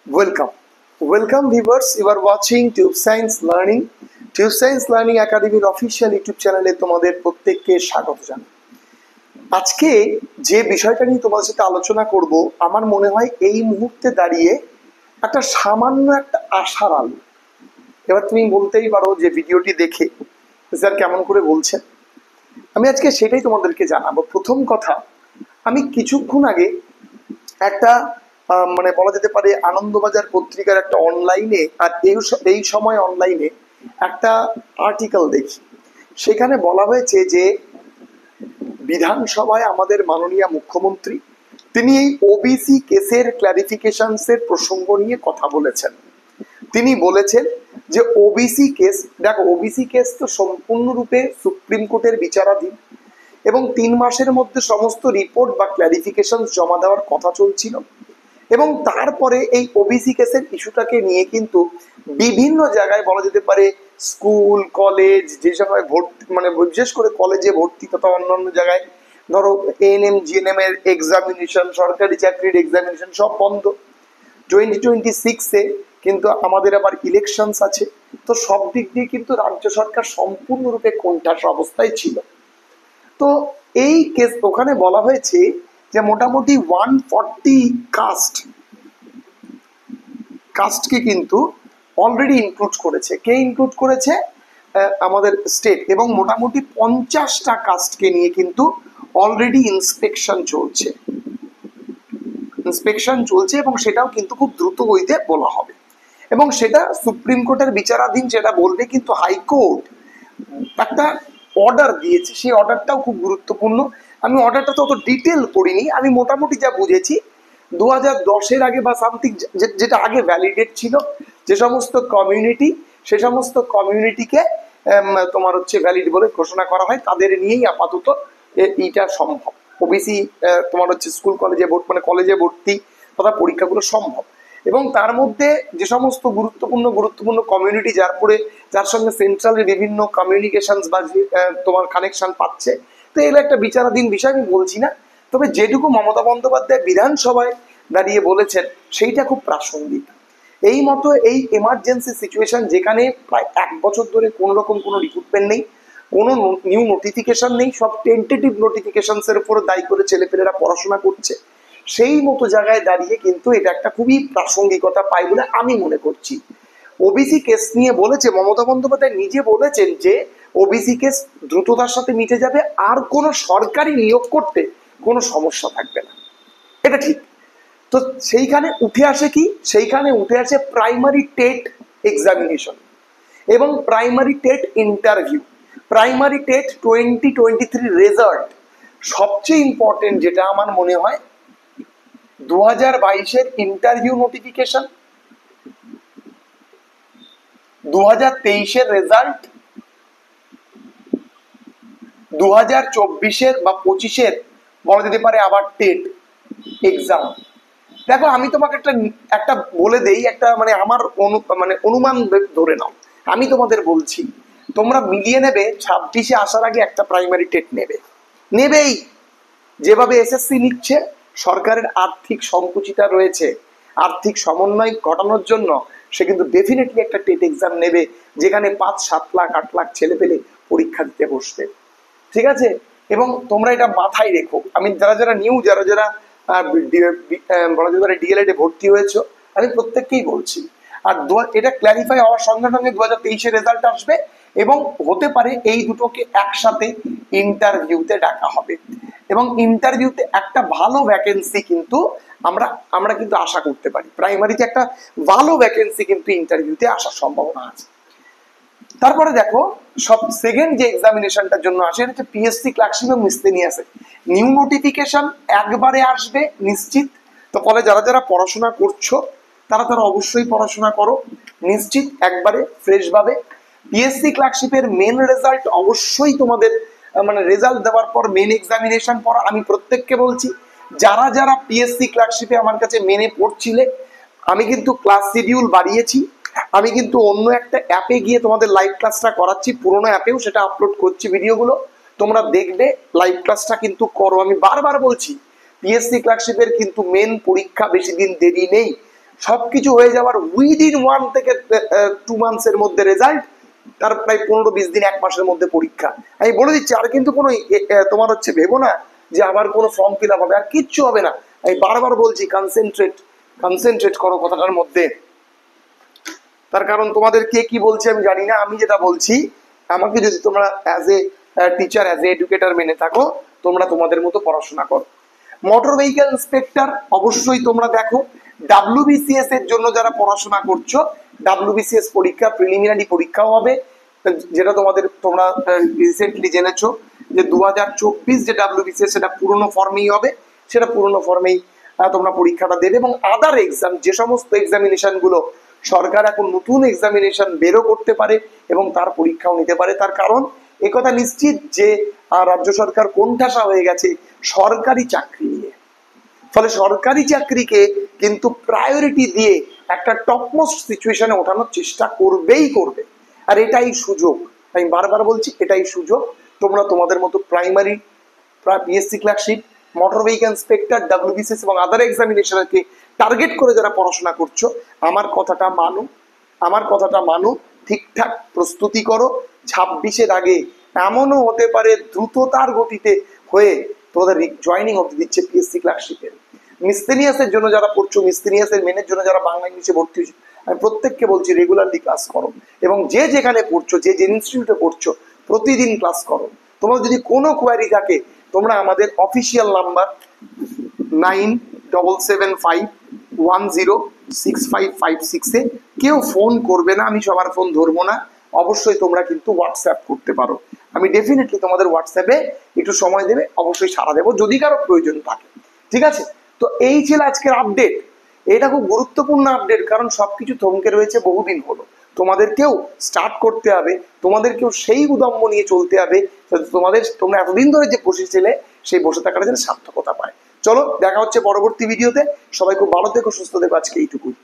Welcome. Welcome viewers, you are watching Tube Science Learning. Tube Science Learning Academy official YouTube চ্যানেলে তোমাদের প্রত্যেককে স্বাগত জানাই। আজকে যে বিষয়টা নিয়ে তোমাদের সাথে আলোচনা করব, আমার মনে হয় এই মুহূর্তে দাঁড়িয়ে একটা সামান্য একটা আশার আলো। এবার তুমি বলতেই পারো যে ভিডিওটি দেখে স্যার কেমন করে বলছেন, আমি আজকে সেটাই তোমাদেরকে জানাবো। প্রথম কথা, আমি কিছুক্ষণ আগে একটা মানে বলা যেতে পারে আনন্দবাজার পত্রিকার একটা অনলাইনে, আর এই সময় অনলাইনে একটা আর্টিকেল দেখি। সেখানে বলা হয়েছে যে বিধানসভায় আমাদের মাননীয় মুখ্যমন্ত্রী তিনি এই ওবিসি কেসের ক্লারিফিকেশনসের প্রসঙ্গ নিয়ে কথা বলেছেন। তিনি বলেছেন যে ওবিসি কেস, দেখো ওবিসি কেস তো সম্পূর্ণরূপে সুপ্রিম কোর্টের বিচারাধীন এবং 3 মাসের মধ্যে সমস্ত রিপোর্ট বা ক্লারিফিকেশন জমা দেওয়ার কথা চলছিল। এবং তারপরে এই ওবিসি কেসের ইস্যুটাকে নিয়ে কিন্তু বিভিন্ন জায়গায় বলা যেতে পারে স্কুল কলেজ, যে সময় ভর্তি মানে বিশেষ করে কলেজে ভর্তি তথা অন্যান্য জায়গায় ধরো এএনএম জিএনএম এর এক্সামিনেশন, সরকারি চাকরির এক্সামিনেশন সব বন্ধ। 2026-এ কিন্তু আমাদের আবার ইলেকশনস আছে, তো সব দিক দিয়ে কিন্তু রাজ্য সরকার সম্পূর্ণরূপে কোণঠাসা অবস্থায় ছিল। তো এই কেস ওখানে বলা হয়েছে যে মোটামুটি 140 কাস্টকে কিন্তু অলরেডি ইনক্লুড করেছে। কে ইনক্লুড করেছে? আমাদের স্টেট। এবং মোটামুটি 50টা কাস্টকে নিয়ে কিন্তু অলরেডি ইন্সপেকশন চলছে এবং সেটাও কিন্তু খুব দ্রুত গতিতে বলা হবে এবং সেটা সুপ্রিম কোর্টের বিচারাধীন। সেটা বলবে কিন্তু হাইকোর্ট একটা অর্ডার দিয়েছে, সেই অর্ডারটাও খুব গুরুত্বপূর্ণ। আমি অর্ডারটা তো অত ডিটেল পড়িনি, আমি মোটামুটি যা বুঝেছি 2010-এর আগে বা সামথিং, যেটা আগে ভ্যালিডেট ছিল, যে সমস্ত কমিউনিটি, সে সমস্ত কমিউনিটিকে তোমার হচ্ছে ভ্যালিড বলে ঘোষণা করা হয়, তাদের নিয়েই আপাতত এইটা সম্ভব। ওবিসি তোমার হচ্ছে স্কুল কলেজে মানে কলেজে ভর্তি তথা পরীক্ষাগুলো সম্ভব। এবং তার মধ্যে যে সমস্ত গুরুত্বপূর্ণ কমিউনিটি যার সঙ্গে সেন্ট্রালের বিভিন্ন কমিউনিকেশন বা তোমার কানেকশন পাচ্ছে, তো এগুলো একটা বিচারাধীন বিষয়, আমি বলছি না। তবে যেটুকু মমতা বন্দ্যোপাধ্যায় বিধানসভায় দাঁড়িয়ে বলেছেন সেইটা খুব প্রাসঙ্গিক। এই মতো এই এমার্জেন্সি সিচুয়েশন, যেখানে প্রায় 1 বছর ধরে কোনো রকম কোনো রিক্রুটমেন্ট নেই, কোনো নিউ নোটিফিকেশন নেই, সব টেন্টেটিভ নোটিফিকেশনসের উপর দায়ী করে ছেলেপেলেরা পড়াশোনা করছে, সেই মতো জায়গায় দাঁড়িয়ে কিন্তু এটা একটা খুবই প্রাসঙ্গিকতা পায় বলে আমি মনে করছি। ওবিসি কেস নিয়ে বলেছে মমতা বন্দ্যোপাধ্যায়, নিজে বলেছেন যে ওবিসি কেস দ্রুততার সাথে মিটে যাবে, আর কোনো সরকারি নিয়োগ করতে কোনো সমস্যা থাকবে না, এটা ঠিক। তো সেইখানে উঠে আসে কি? সেইখানে উঠে আসে প্রাইমারি টেট এক্সামিনেশন এবং primary TET interview. Primary TET 2023 result সবচেয়ে ইম্পর্টেন্ট, যেটা আমার মনে হয় 2022-এর ইন্টারভিউ নোটিফিকেশন, 2023-এর রেজাল্ট, 2024-এর বা 25-এর বলা যেতে পারে আবার টেট এক্সাম। দেখো আমি তোমাকে একটা বলে দেই, একটা মানে আমার অনুমান ধরে নাও, আমি তোমাদের বলছি তোমরা মিলিয়ে নেবে 26-এ আসার আগে একটা প্রাইমারি টেট নেবেই। যেভাবে এসএসসি নিচ্ছে, সরকারের আর্থিক সংকুচিতা রয়েছে, আর্থিক সমন্বয় ঘটানোর জন্য সে কিন্তু ডেফিনেটলি একটা টেট এক্সাম নেবে, যেখানে 5-7 লাখ 8 লাখ ছেলে পেলে পরীক্ষা দিতে বসবে, ঠিক আছে? এবং তোমরা এটা মাথায় রেখো, আমি যারা ডিএলএডে ভর্তি হয়েছে, আমি প্রত্যেককেই বলছি। আর এটা ক্ল্যারিফাই হওয়ার সঙ্গে সঙ্গে 2023-এর রেজাল্ট আসবে এবং হতে পারে এই দুটোকে একসাথে ইন্টারভিউতে ডাকা হবে এবং ইন্টারভিউতে একটা ভালো ভ্যাকেন্সি কিন্তু আমরা কিন্তু আশা করতে পারি। প্রাইমারিতে একটা ভালো ভ্যাকেন্সি কিন্তু ইন্টারভিউতে আসার সম্ভাবনা আছে। তারপরে দেখো সব সেকেন্ড যে এক্সামিনেশনটার জন্য আসে, এটা হচ্ছে পিএসসি ক্লার্কশিপ এবং মিসলেনিয়াসে নিউ নোটিফিকেশন একবারে আসবে নিশ্চিত। তো ফলে যারা পড়াশোনা করছো তারা অবশ্যই পড়াশোনা করো নিশ্চিত, একবারে ফ্রেশ ভাবে। পিএসসি ক্লার্কশিপের মেন রেজাল্ট অবশ্যই তোমাদের মানে রেজাল্ট দেওয়ার পর মেন এক্সামিনেশন পর, আমি প্রত্যেককে বলছি যারা পিএসসি ক্লার্কশিপে আমার কাছে মেনে পড়ছিলে, আমি কিন্তু ক্লাস শিডিউল বাড়িয়েছি। আমি কিন্তু অন্য একটা অ্যাপে গিয়ে তোমাদের লাইভ ক্লাসটা করাচ্ছি, পুরোনো অ্যাপেও সেটা আপলোড করছি ভিডিওগুলো, তোমরা দেখবে লাইভ ক্লাসটা কিন্তু করো। আমি বারবার বলছি পিএসসি ক্লার্কশিপের কিন্তু মেন পরীক্ষা বেশি দিন দেরি নেই, সবকিছু হয়ে যাওয়ার উইদিন 1 থেকে 2 মান্থসের মধ্যে রেজাল্ট, তার প্রায় 15-20 দিন 1 মাসের মধ্যে পরীক্ষা। আমি বলে দিচ্ছি, আর কিন্তু কোনো তোমার হচ্ছে ভেবো না যে আবার কোনো ফর্ম ফিল আপ হবে, আর কিচ্ছু হবে না। আমি বারবার বলছি কনসেন্ট্রেট করো কথাটার মধ্যে। তার কারণ তোমাদের কে কি বলছে আমি জানি না, আমি যেটা বলছি, আমাকে যদি তোমরা as a teacher, as a educator মেনে থাকো, তোমরা তোমাদের মতো পড়াশোনা করো। মোটর ভেহিক্যাল ইন্সপেক্টর অবশ্যই তোমরা দেখো। ডাব্লিউবিসিএস এর জন্য যারা পড়াশোনা করছো, ডাব্লিউবিসিএস পরীক্ষা প্রিলিমিনারি পরীক্ষাও হবে, যেটা তোমরা রিসেন্টলি জেনেছো যে 2024 যে ডাব্লিউবিসিএস সেটা পুরনো ফর্মেই হবে, সেটা পুরনো ফর্মেই তোমরা পরীক্ষাটা দেবে। এবং আদার এক্সাম, যে সমস্ত এক্সামিনেশন গুলো সরকার এখন নতুন এক্সামিনেশন বেরো করতে পারে এবং তার পরীক্ষাও নিতে পারে, তার কারণ একথা নিশ্চিত যে রাজ্য সরকার কোণঠাসা হয়ে গেছে সরকারি চাকরি নিয়ে। ফলে সরকারি চাকরিকে কিন্তু প্রায়োরিটি দিয়ে একটা টপমোস্ট সিচুয়েশনে ওঠানোর চেষ্টা করবেই করবে। আর এটাই সুযোগ, আমি বারবার বলছি, এটাই সুযোগ। তোমরা তোমাদের মতো primary PSC clerkship, motor vehicle inspector, WBCS এবং আদার এক্সামিনেশনকে টার্গেট করে যারা পড়াশোনা করছো, আমার কথাটা মানো, ঠিকঠাক প্রস্তুতি করো। 26-এর আগে এমনও হতে পারে দ্রুততার গতিতে হয়ে তোমাদের জয়নিং অবধি দিচ্ছে পিএসসি ক্লার্কশিপের। মিসলেনিয়াসের জন্য যারা পড়ছো, মিসলেনিয়াসের মেনের জন্য যারা বাংলা ইংলিশে ভর্তি হয়েছে, আমি প্রত্যেককে বলছি রেগুলারলি ক্লাস করো। এবং যে যেখানে পড়ছো, যে ইনস্টিটিউটে পড়ছো, প্রতিদিন ক্লাস করো। তোমার যদি কোনো কোয়ারি থাকে, তোমরা আমাদের অফিসিয়াল নাম্বার 9775106556 কেউ ফোন করবে না, আমি সবার ফোন ধরবো না। অবশ্যই তোমরা কিন্তু হোয়াটসঅ্যাপ করতে পারো, আমি ডেফিনেটলি তোমাদের হোয়াটসঅ্যাপে একটু সময় দেবে, অবশ্যই সাড়া দেবো যদি কারো প্রয়োজন থাকে। ঠিক আছে, তো এই ছিল আজকের আপডেট। এটা খুব গুরুত্বপূর্ণ আপডেট, কারণ সবকিছু থমকে রয়েছে বহুদিন হলো। তোমাদেরকেও স্টার্ট করতে হবে, তোমাদেরকেও সেই উদ্যম নিয়ে চলতে হবে, তোমরা এতদিন ধরে যে বসেছিলে সেই বসে থাকাটা যেন সার্থকতা পায়। চলো, দেখা হচ্ছে পরবর্তী ভিডিওতে। সবাই খুব ভালো থেকো, সুস্থ থেকো, আজকে এইটুকুই।